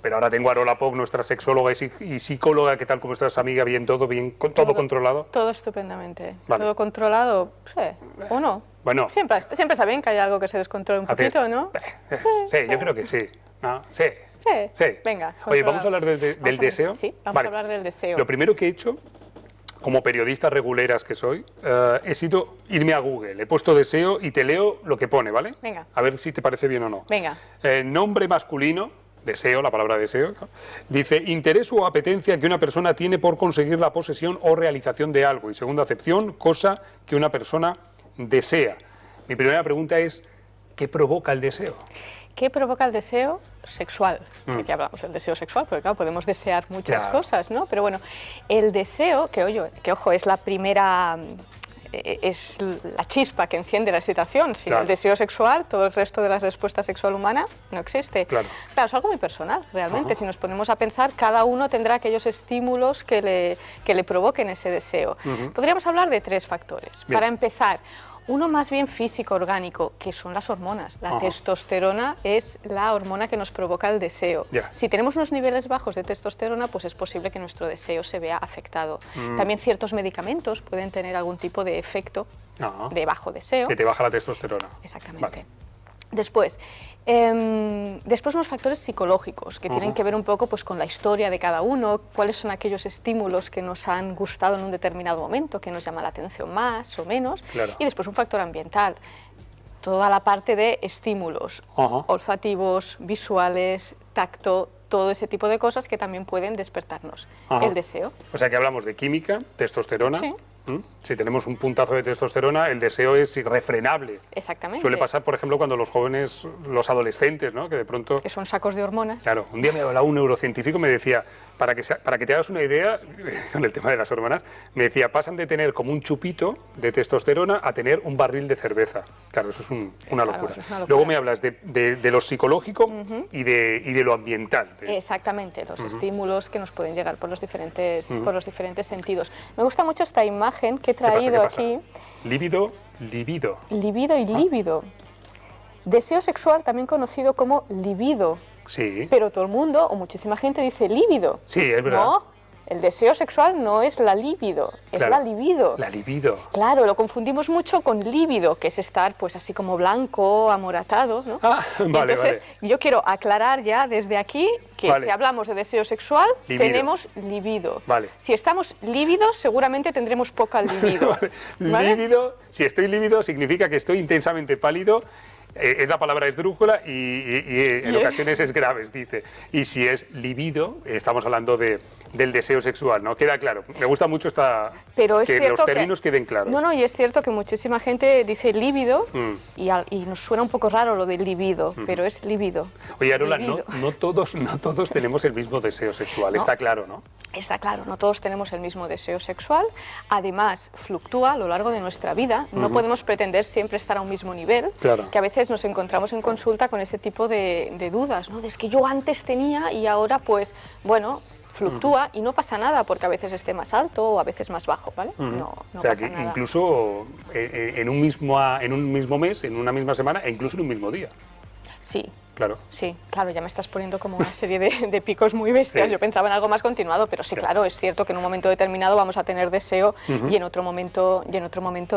pero ahora tengo a Arola Poch, nuestra sexóloga y psicóloga. ¿Qué tal? ¿Cómo estás, amiga? ¿Bien todo? ¿Bien? ¿Todo controlado? Todo estupendamente. Vale. Todo controlado, sí, o no. Bueno. Siempre está bien que haya algo que se descontrole un poquito, ¿no? Sí, yo creo que sí. ¿No? Sí. Sí. Venga. Oye, ¿vamos a hablar del deseo? Sí, vamos a hablar del deseo. Lo primero que he hecho, como periodista reguleras que soy, he sido irme a Google. He puesto deseo y te leo lo que pone, ¿vale? Venga. A ver si te parece bien o no. Venga. Nombre masculino, deseo, la palabra deseo, ¿no? Dice, interés o apetencia que una persona tiene por conseguir la posesión o realización de algo. Y segunda acepción, cosa que una persona desea. Mi primera pregunta es, ¿qué provoca el deseo? ¿Qué provoca el deseo sexual? Aquí hablamos del deseo sexual, porque claro, podemos desear muchas cosas, ¿no? Pero bueno, el deseo, que ojo, es la primera... es la chispa que enciende la excitación. Sin el deseo sexual, todo el resto de la respuesta sexual humana no existe. Claro, es algo muy personal, realmente. Si nos ponemos a pensar, cada uno tendrá aquellos estímulos que le provoquen ese deseo. Podríamos hablar de tres factores. Para empezar, uno más bien físico, orgánico, que son las hormonas. La testosterona es la hormona que nos provoca el deseo. Si tenemos unos niveles bajos de testosterona, pues es posible que nuestro deseo se vea afectado. También ciertos medicamentos pueden tener algún tipo de efecto de bajo deseo. Que te baja la testosterona. Exactamente. Vale. Después unos factores psicológicos que tienen que ver un poco pues, con la historia de cada uno, cuáles son aquellos estímulos que nos han gustado en un determinado momento, que nos llama la atención más o menos, y después un factor ambiental, toda la parte de estímulos olfativos, visuales, tacto, todo ese tipo de cosas que también pueden despertarnos el deseo. O sea que hablamos de química, testosterona. Sí. Si tenemos un puntazo de testosterona, el deseo es irrefrenable. Exactamente. Suele pasar, por ejemplo, cuando los jóvenes, los adolescentes, ¿no? Que de pronto... Que son sacos de hormonas. Claro, un día me hablaba un neurocientífico y me decía, para que te hagas una idea, con el tema de las hormonas, me decía, pasan de tener como un chupito de testosterona a tener un barril de cerveza. Claro, eso es una locura. Eso es una locura. Luego me hablas de lo psicológico y de lo ambiental. Exactamente, los estímulos que nos pueden llegar por los diferentes sentidos. Me gusta mucho esta imagen que he traído aquí. Líbido, libido. Libido y líbido. Deseo sexual, también conocido como libido. Sí. Pero todo el mundo, o muchísima gente, dice líbido. Sí, es verdad. No, el deseo sexual no es la libido, es la libido. La libido. Claro, lo confundimos mucho con líbido, que es estar pues así como blanco, amoratado, ¿no? Entonces, yo quiero aclarar ya desde aquí que si hablamos de deseo sexual, tenemos libido. Si estamos lívidos, seguramente tendremos poca libido. Lívido, si estoy lívido, significa que estoy intensamente pálido. Es la palabra esdrújula y en ocasiones es graves, dice. Y si es libido, estamos hablando del deseo sexual, ¿no? Queda claro. Me gusta mucho que los términos queden claros. No, y es cierto que muchísima gente dice líbido y nos suena un poco raro lo de libido, pero es libido. Oye, Arola, no todos tenemos el mismo deseo sexual, está claro, ¿no? Está claro, no todos tenemos el mismo deseo sexual. Además, fluctúa a lo largo de nuestra vida. No podemos pretender siempre estar a un mismo nivel, que a veces nos encontramos en consulta con ese tipo de dudas, ¿no? Es que yo antes tenía y ahora pues, bueno, fluctúa y no pasa nada porque a veces esté más alto o a veces más bajo, ¿vale? No o sea, pasa que nada. Incluso en un mismo mes, en una misma semana e incluso en un mismo día. Sí. Claro. Sí, claro, ya me estás poniendo como una serie de picos muy bestias. Yo pensaba en algo más continuado, pero sí, claro, es cierto que en un momento determinado vamos a tener deseo y en otro momento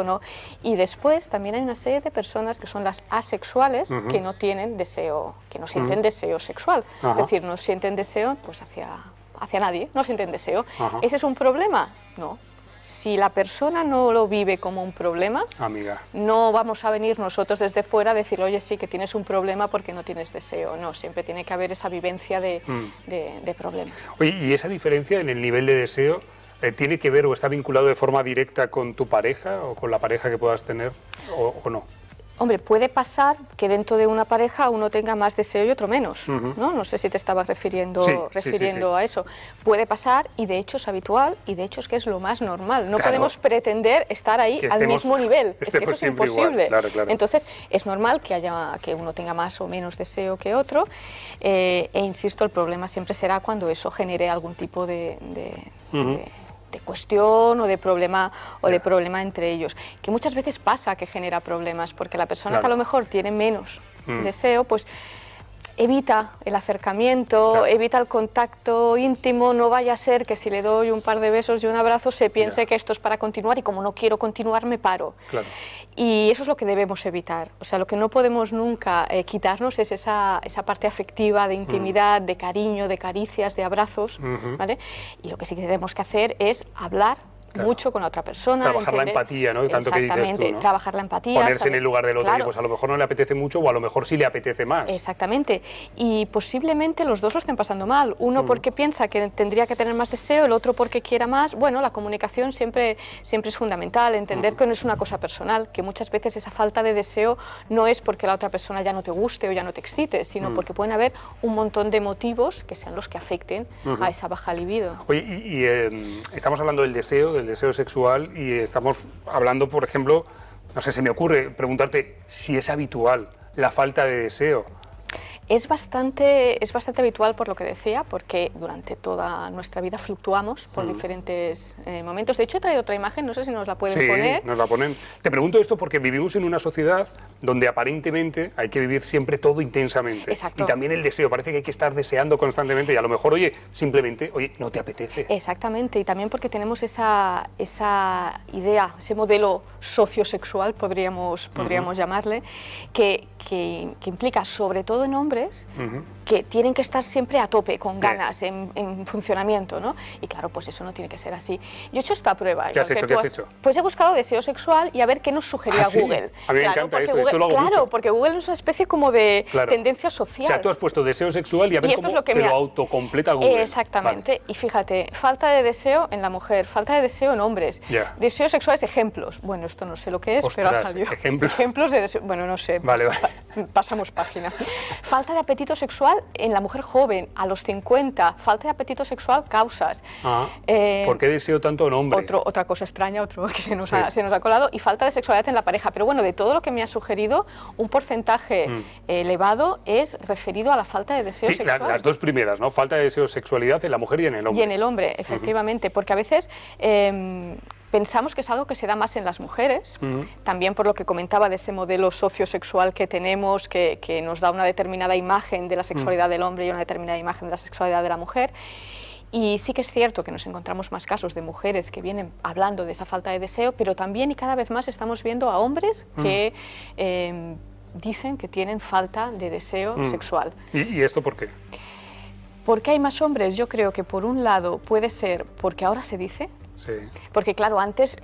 no. Y después también hay una serie de personas que son las asexuales que no tienen deseo, que no sienten deseo sexual. Es decir, no sienten deseo pues hacia nadie, no sienten deseo. ¿Ese es un problema? No. Si la persona no lo vive como un problema, amiga, no vamos a venir nosotros desde fuera a decir, oye, sí, que tienes un problema porque no tienes deseo. No, siempre tiene que haber esa vivencia de problema. Oye, ¿y esa diferencia en el nivel de deseo tiene que ver o está vinculado de forma directa con tu pareja o con la pareja que puedas tener o no? Hombre, puede pasar que dentro de una pareja uno tenga más deseo y otro menos, ¿no? No sé si te estabas refiriendo a eso. Puede pasar y de hecho es habitual y de hecho es que es lo más normal. No podemos pretender estar ahí al mismo nivel, es que eso es imposible. Claro. Entonces es normal que uno tenga más o menos deseo que otro e insisto, el problema siempre será cuando eso genere algún tipo de cuestión o de problema entre ellos, que muchas veces pasa que genera problemas porque la persona que a lo mejor tiene menos deseo, pues evita el acercamiento, claro, evita el contacto íntimo, no vaya a ser que si le doy un par de besos y un abrazo se piense que esto es para continuar y como no quiero continuar me paro. Claro. Y eso es lo que debemos evitar. O sea, lo que no podemos nunca quitarnos es esa parte afectiva, de intimidad, de cariño, de caricias, de abrazos, ¿vale? Y lo que sí que tenemos que hacer es hablar mucho con la otra persona. Trabajar la empatía, ¿no? Tanto que dices tú, ¿no? Trabajar la empatía. Ponerse en el lugar del otro, claro, y pues a lo mejor no le apetece mucho o a lo mejor sí le apetece más. Exactamente. Y posiblemente los dos lo estén pasando mal. Uno porque piensa que tendría que tener más deseo, el otro porque quiera más. Bueno, la comunicación siempre es fundamental, entender que no es una cosa personal, que muchas veces esa falta de deseo no es porque la otra persona ya no te guste o ya no te excite, sino porque pueden haber un montón de motivos que sean los que afecten a esa baja libido. Oye, estamos hablando del deseo sexual y estamos hablando, por ejemplo, no sé, se me ocurre preguntarte si es habitual la falta de deseo. Es bastante habitual por lo que decía, porque durante toda nuestra vida fluctuamos por diferentes momentos. De hecho, he traído otra imagen, no sé si nos la pueden poner. Sí, nos la ponen. Te pregunto esto porque vivimos en una sociedad donde aparentemente hay que vivir siempre todo intensamente. Exacto. Y también el deseo, parece que hay que estar deseando constantemente y a lo mejor, simplemente, no te apetece. Exactamente, y también porque tenemos esa idea, ese modelo sociosexual, podríamos llamarle, que implica, sobre todo en hombres, que tienen que estar siempre a tope, con ganas, en funcionamiento, ¿no? Y claro, pues eso no tiene que ser así. Yo he hecho esta prueba. ¿Qué has hecho? Pues he buscado deseo sexual y a ver qué nos sugería Google. A mí me encanta esto lo hago mucho. Porque Google es una especie como de tendencia social. O sea, tú has puesto deseo sexual y a ver cómo te lo autocompleta Google. Exactamente. Vale. Y fíjate, falta de deseo en la mujer, falta de deseo en hombres. Deseo sexual es ejemplos. Bueno, esto no sé lo que es, pero ha salido. Ejemplos de deseo. Bueno, no sé. Vale. Pasamos página. Falta de apetito sexual en la mujer joven, a los 50. Falta de apetito sexual, causas. ¿Por qué deseo tanto en hombre? Otra cosa extraña, otro que se nos ha colado. Y falta de sexualidad en la pareja. Pero bueno, de todo lo que me ha sugerido, un porcentaje elevado es referido a la falta de deseo sexual. Sí, las dos primeras, ¿no? Falta de deseo sexualidad en la mujer y en el hombre. Y en el hombre, efectivamente. Porque a veces pensamos que es algo que se da más en las mujeres, también por lo que comentaba de ese modelo sociosexual que tenemos, que nos da una determinada imagen de la sexualidad del hombre y una determinada imagen de la sexualidad de la mujer. Y sí que es cierto que nos encontramos más casos de mujeres que vienen hablando de esa falta de deseo, pero también y cada vez más estamos viendo a hombres que dicen que tienen falta de deseo sexual. ¿Y esto por qué? ¿Por qué hay más hombres? Yo creo que por un lado puede ser porque ahora se dice. Sí. Porque claro, antes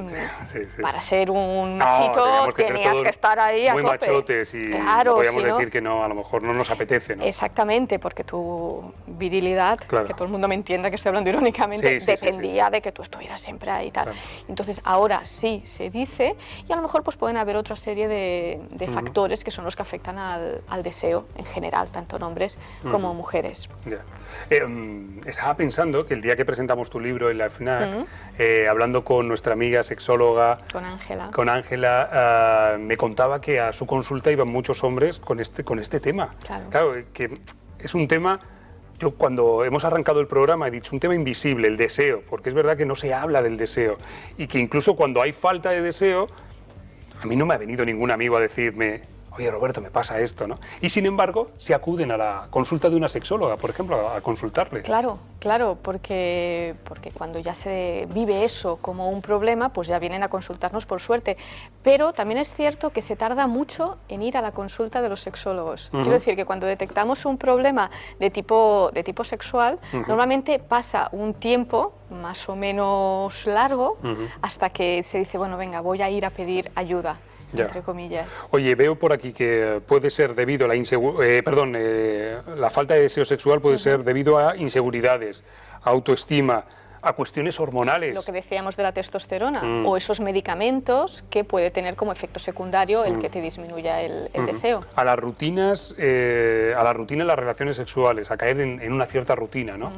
para ser un machito tenías que estar ahí a tope. Muy machotes y claro, podríamos decir que no, a lo mejor no nos apetece, ¿no? Exactamente, porque tu virilidad, que todo el mundo me entienda que estoy hablando irónicamente, dependía de que tú estuvieras siempre ahí y tal. Entonces ahora sí se dice y a lo mejor pues pueden haber otra serie de factores que son los que afectan al deseo en general, tanto en hombres como mujeres. Estaba pensando que el día que presentamos tu libro en la FNAC, hablando con nuestra amiga sexóloga, con Ángela, me contaba que a su consulta iban muchos hombres con este tema. Claro, que es un tema, yo cuando hemos arrancado el programa he dicho un tema invisible, el deseo, porque es verdad que no se habla del deseo y que incluso cuando hay falta de deseo, a mí no me ha venido ningún amigo a decirme: oye, Roberto, me pasa esto, ¿no? Y sin embargo, se acuden a la consulta de una sexóloga, por ejemplo, a consultarle. Claro, porque cuando ya se vive eso como un problema, pues ya vienen a consultarnos por suerte. Pero también es cierto que se tarda mucho en ir a la consulta de los sexólogos. Quiero decir que cuando detectamos un problema de tipo sexual, normalmente pasa un tiempo más o menos largo hasta que se dice, bueno, venga, voy a ir a pedir ayuda. Entre comillas. Oye, veo por aquí que puede ser debido a la falta de deseo sexual puede ser debido a inseguridades, autoestima, a cuestiones hormonales. Lo que decíamos de la testosterona o esos medicamentos que puede tener como efecto secundario el que te disminuya el deseo. A las rutinas, a la rutina en las relaciones sexuales, a caer en una cierta rutina, ¿no?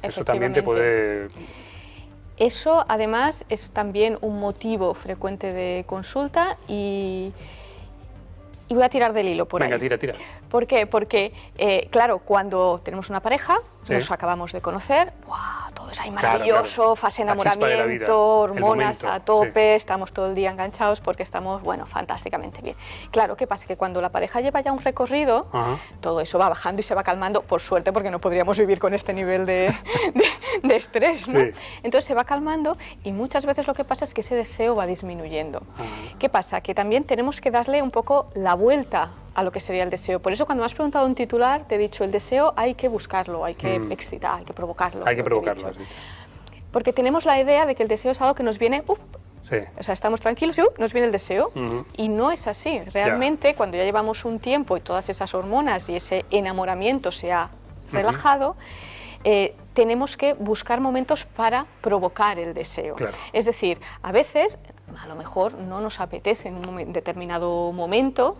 Eso también te puede... Eso, además, es también un motivo frecuente de consulta y voy a tirar del hilo por ahí. Venga, tira. ¿Por qué? Porque, claro, cuando tenemos una pareja, nos acabamos de conocer, ¡buah! Todo todo es ahí maravilloso, fase La chispa de la vida, enamoramiento, hormonas el momento, a tope, estamos todo el día enganchados porque estamos, bueno, fantásticamente bien. Claro, ¿qué pasa? Que cuando la pareja lleva ya un recorrido, todo eso va bajando y se va calmando, por suerte, porque no podríamos vivir con este nivel de estrés, ¿no? Sí. Entonces se va calmando y muchas veces lo que pasa es que ese deseo va disminuyendo. ¿Qué pasa? Que también tenemos que darle un poco la vuelta a lo que sería el deseo. Por eso cuando me has preguntado un titular, te he dicho, el deseo hay que buscarlo, hay que excitar, hay que provocarlo. Hay que provocarlo, has dicho. Porque tenemos la idea de que el deseo es algo que nos viene, sí. o sea, estamos tranquilos y nos viene el deseo. Y no es así. Realmente, cuando ya llevamos un tiempo y todas esas hormonas y ese enamoramiento se ha relajado, tenemos que buscar momentos para provocar el deseo. Claro. Es decir, a veces, a lo mejor no nos apetece en un determinado momento,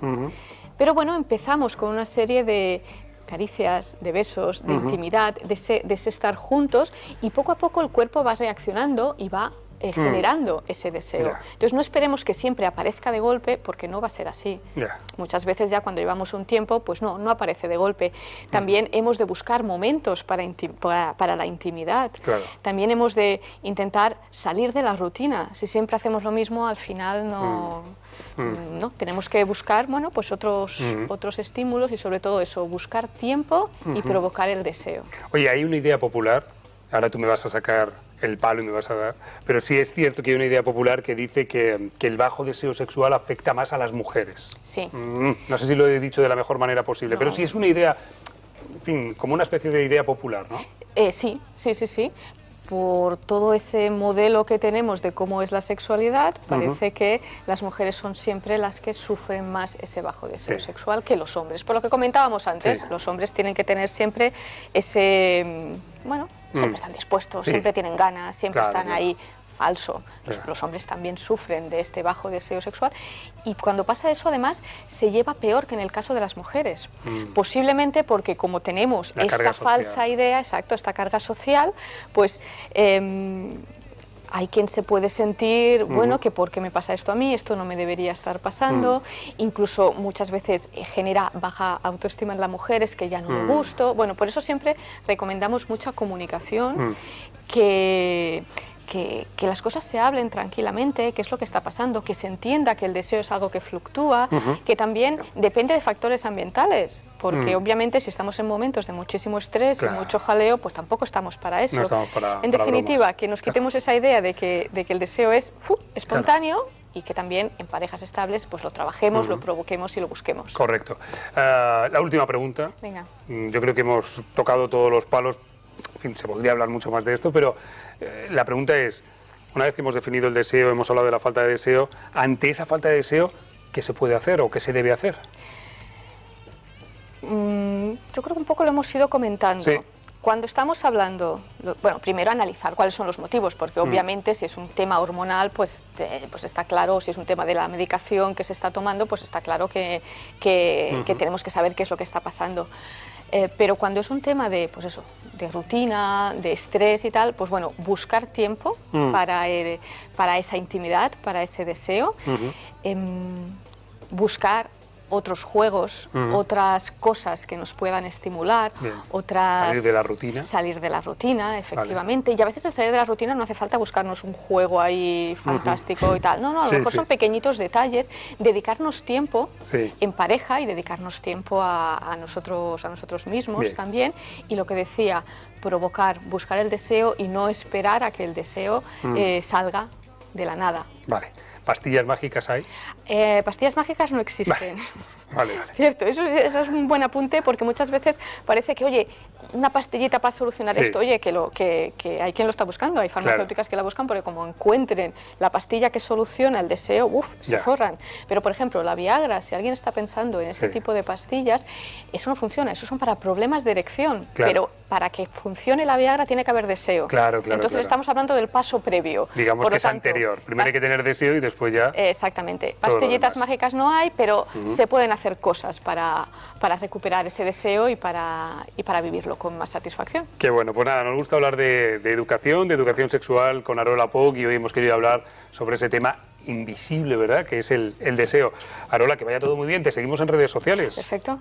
pero bueno, empezamos con una serie de caricias, de besos, de intimidad, de ese estar juntos, y poco a poco el cuerpo va reaccionando y va generando ese deseo. Entonces no esperemos que siempre aparezca de golpe, porque no va a ser así. Muchas veces ya cuando llevamos un tiempo, pues no aparece de golpe. También hemos de buscar momentos para la intimidad. También hemos de intentar salir de la rutina. Si siempre hacemos lo mismo, al final no... No, tenemos que buscar, bueno, pues otros estímulos y sobre todo eso, buscar tiempo y provocar el deseo. Oye, hay una idea popular, ahora tú me vas a sacar el palo y me vas a dar, pero sí es cierto que hay una idea popular que dice que el bajo deseo sexual afecta más a las mujeres. Sí. No sé si lo he dicho de la mejor manera posible, pero sí es una idea, en fin, como una especie de idea popular, ¿no? Sí. Por todo ese modelo que tenemos de cómo es la sexualidad, parece que las mujeres son siempre las que sufren más ese bajo deseo sexual que los hombres. Por lo que comentábamos antes, los hombres tienen que tener siempre ese, bueno, siempre están dispuestos, siempre tienen ganas, siempre están ahí. Falso. Los hombres también sufren de este bajo deseo sexual y cuando pasa eso además se lleva peor que en el caso de las mujeres. Posiblemente porque como tenemos esta falsa idea, esta carga social, pues hay quien se puede sentir, bueno, que por qué me pasa esto a mí, esto no me debería estar pasando, incluso muchas veces genera baja autoestima en la mujer, es que ya no me gusto. Bueno, por eso siempre recomendamos mucha comunicación, que las cosas se hablen tranquilamente, qué es lo que está pasando, que se entienda que el deseo es algo que fluctúa, que también depende de factores ambientales, porque obviamente si estamos en momentos de muchísimo estrés y mucho jaleo, pues tampoco estamos para eso. No estamos en definitiva, que nos quitemos esa idea de que el deseo es espontáneo y que también en parejas estables pues lo trabajemos, lo provoquemos y lo busquemos. Correcto. La última pregunta. Venga. Yo creo que hemos tocado todos los palos. En fin, se podría hablar mucho más de esto, pero la pregunta es, una vez que hemos definido el deseo, hemos hablado de la falta de deseo, ante esa falta de deseo, ¿qué se puede hacer o qué se debe hacer? Yo creo que un poco lo hemos ido comentando. Sí. Cuando estamos hablando, bueno, primero analizar cuáles son los motivos, porque obviamente si es un tema hormonal, pues está claro, si es un tema de la medicación que se está tomando, pues está claro que tenemos que saber qué es lo que está pasando. Pero cuando es un tema de, pues eso, de rutina, de estrés y tal, pues bueno, buscar tiempo para esa intimidad, para ese deseo, buscar otros juegos, otras cosas que nos puedan estimular, salir de la rutina. Salir de la rutina, efectivamente. Y a veces al salir de la rutina no hace falta buscarnos un juego ahí fantástico y tal. No, a lo mejor son pequeñitos detalles, dedicarnos tiempo en pareja y dedicarnos tiempo a nosotros mismos también. Y lo que decía, provocar, buscar el deseo y no esperar a que el deseo salga de la nada. Vale. ¿Pastillas mágicas hay? Pastillas mágicas no existen. Vale. Cierto, eso es un buen apunte porque muchas veces parece que, oye, una pastillita para solucionar esto, oye, que hay quien lo está buscando, hay farmacéuticas que la buscan porque como encuentren la pastilla que soluciona el deseo, se forran. Pero, por ejemplo, la Viagra, si alguien está pensando en ese tipo de pastillas, eso no funciona, eso son para problemas de erección, pero para que funcione la Viagra tiene que haber deseo. Entonces estamos hablando del paso previo. Digamos que es anterior, primero hay que tener deseo y después ya... Exactamente, pastillitas mágicas no hay, pero se pueden hacer cosas para recuperar ese deseo y para vivirlo con más satisfacción. Qué bueno, pues nada, nos gusta hablar de educación sexual con Arola Poch y hoy hemos querido hablar sobre ese tema invisible, ¿verdad?, que es el deseo. Arola, que vaya todo muy bien, te seguimos en redes sociales. Perfecto.